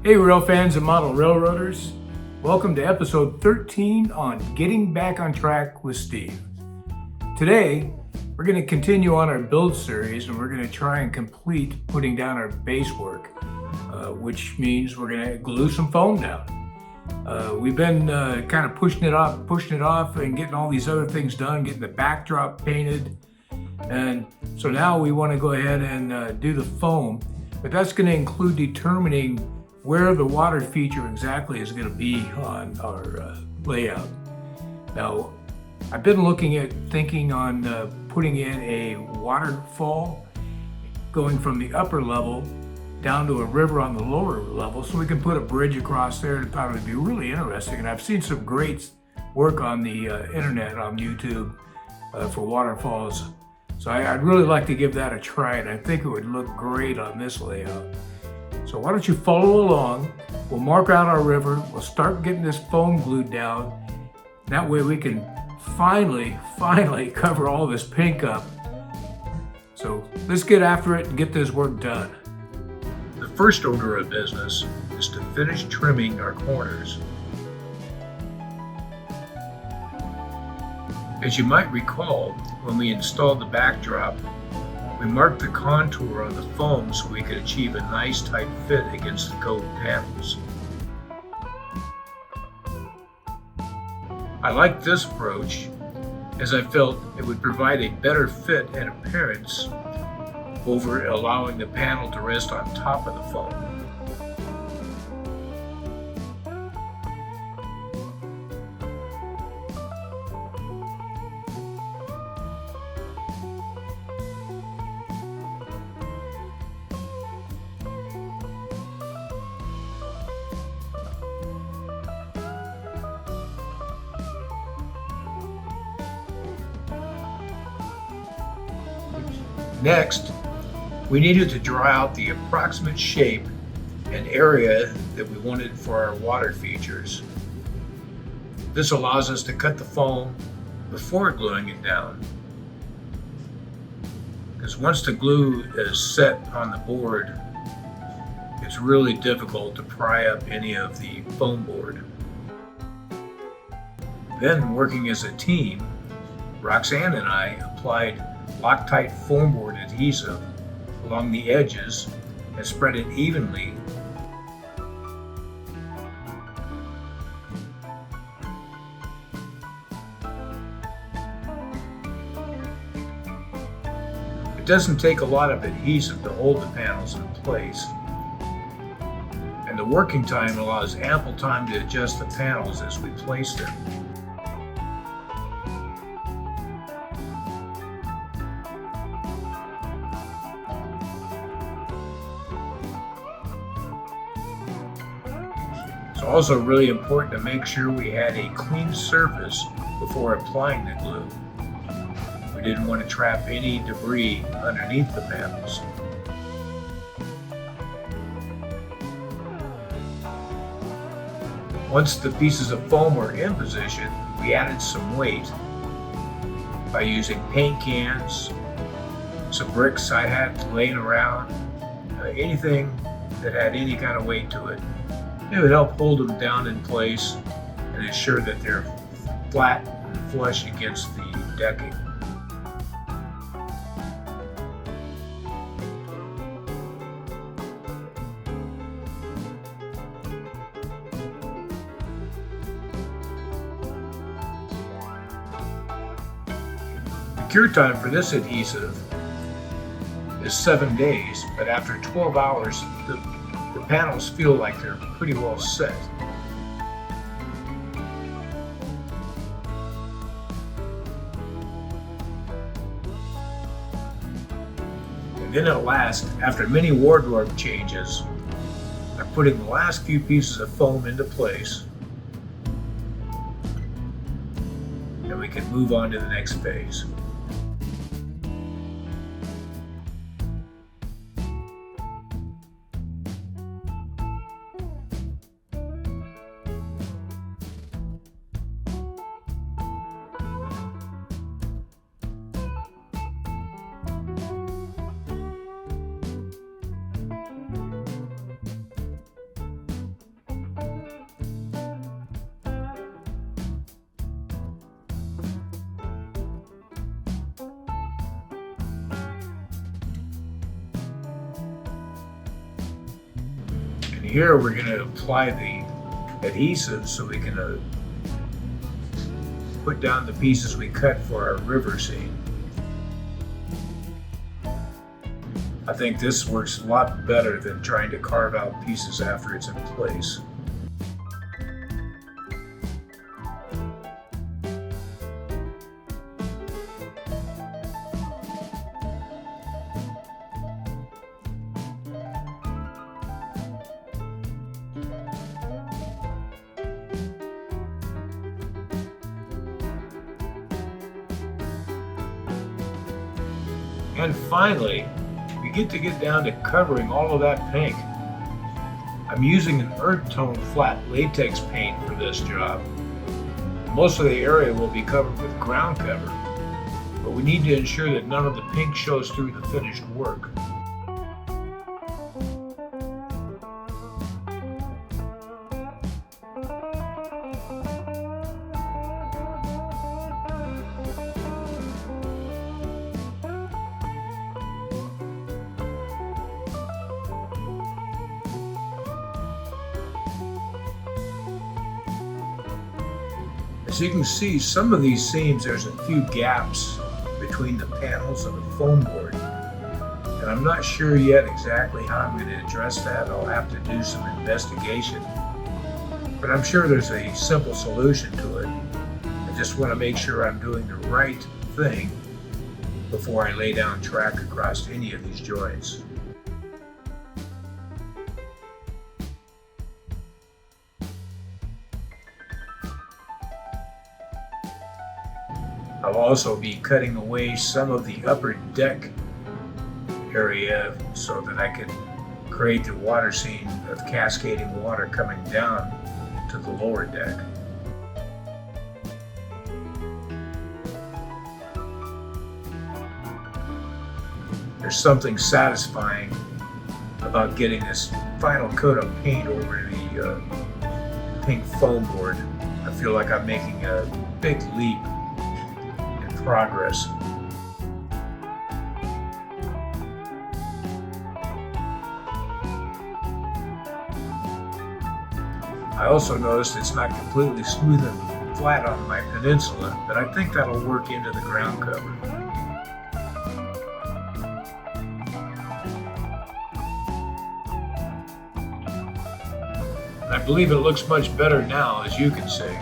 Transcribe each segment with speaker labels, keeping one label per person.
Speaker 1: Hey, rail fans and model railroaders. Welcome to episode 13 on Getting Back on Track with Steve. Today, we're going to continue on our build series and we're going to try and complete putting down our base work, which means we're going to glue some foam down. We've been kind of pushing it off and getting all these other things done, getting the backdrop painted. And so now we want to go ahead and do the foam, but that's going to include determining where the water feature exactly is going to be on our layout. Now, I've been thinking on putting in a waterfall going from the upper level down to a river on the lower level, so we can put a bridge across there. And thought it would be really interesting. And I've seen some great work on the internet, on YouTube, for waterfalls. So I'd really like to give that a try, and I think it would look great on this layout. So why don't you follow along? We'll mark out our river. We'll start getting this foam glued down. That way we can finally cover all this pink up. So let's get after it and get this work done. The first order of business is to finish trimming our corners. As you might recall, when we installed the backdrop, we marked the contour on the foam so we could achieve a nice tight fit against the gold panels. I liked this approach as I felt it would provide a better fit and appearance over allowing the panel to rest on top of the foam. Next, we needed to draw out the approximate shape and area that we wanted for our water features. This allows us to cut the foam before gluing it down, because once the glue is set on the board, it's really difficult to pry up any of the foam board. Then, working as a team, Roxanne and I applied Loctite foam board adhesive along the edges and spread it evenly. It doesn't take a lot of adhesive to hold the panels in place, and the working time allows ample time to adjust the panels as we place them. It's also really important to make sure we had a clean surface before applying the glue. We didn't want to trap any debris underneath the panels. Once the pieces of foam were in position, we added some weight by using paint cans, some bricks I had laying around, anything that had any kind of weight to it. It would help hold them down in place and ensure that they're flat and flush against the decking. The cure time for this adhesive is 7 days, but after 12 hours, the panels feel like they're pretty well set. And then at last, after many wardrobe changes, I'm putting the last few pieces of foam into place, and we can move on to the next phase. here we're going to apply the adhesive so we can put down the pieces we cut for our river scene. I think this works a lot better than trying to carve out pieces after it's in place. And finally, we get down to covering all of that pink. I'm using an earth tone flat latex paint for this job. Most of the area will be covered with ground cover, but we need to ensure that none of the pink shows through the finished work. As you can see, some of these seams, there's a few gaps between the panels of the foam board. And I'm not sure yet exactly how I'm going to address that. I'll have to do some investigation. But I'm sure there's a simple solution to it. I just want to make sure I'm doing the right thing before I lay down track across any of these joints. I'll also be cutting away some of the upper deck area so that I can create the water scene of cascading water coming down to the lower deck. There's something satisfying about getting this final coat of paint over the pink foam board. I feel like I'm making a big leap progress. I also noticed it's not completely smooth and flat on my peninsula, but I think that'll work into the ground cover. I believe it looks much better now, as you can see.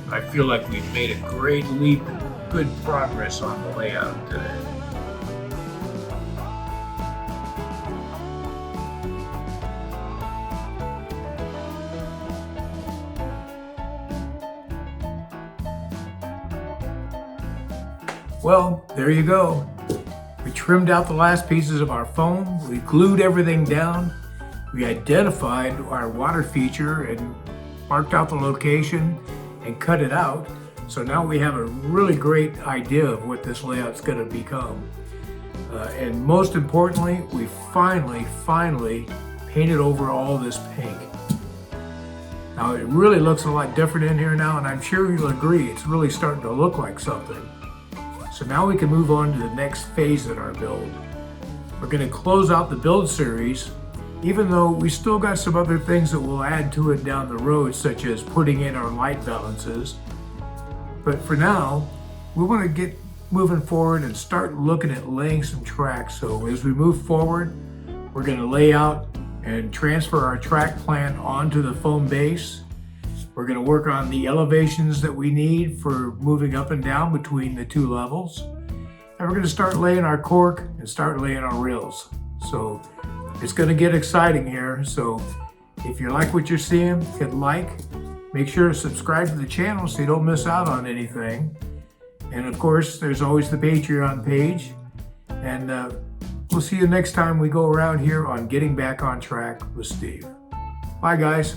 Speaker 1: I feel like we've made a great leap, good progress on the layout today. Well, there you go. We trimmed out the last pieces of our foam, we glued everything down, we identified our water feature and marked out the location and cut it out. So now we have a really great idea of what this layout's going to become. And most importantly, we finally painted over all this pink. Now it really looks a lot different in here now, and I'm sure you'll agree it's really starting to look like something. So now we can move on to the next phase in our build. We're going to close out the build series, even though we still got some other things that we'll add to it down the road, such as putting in our light balances. But for now, we want to get moving forward and start looking at laying some tracks. So as we move forward, we're going to lay out and transfer our track plan onto the foam base. We're going to work on the elevations that we need for moving up and down between the two levels. And we're going to start laying our cork and start laying our rails. So it's going to get exciting here. So if you like what you're seeing, hit like. Make sure to subscribe to the channel so you don't miss out on anything. And of course, there's always the Patreon page. And we'll see you next time we go around here on Getting Back on Track with Steve. Bye, guys.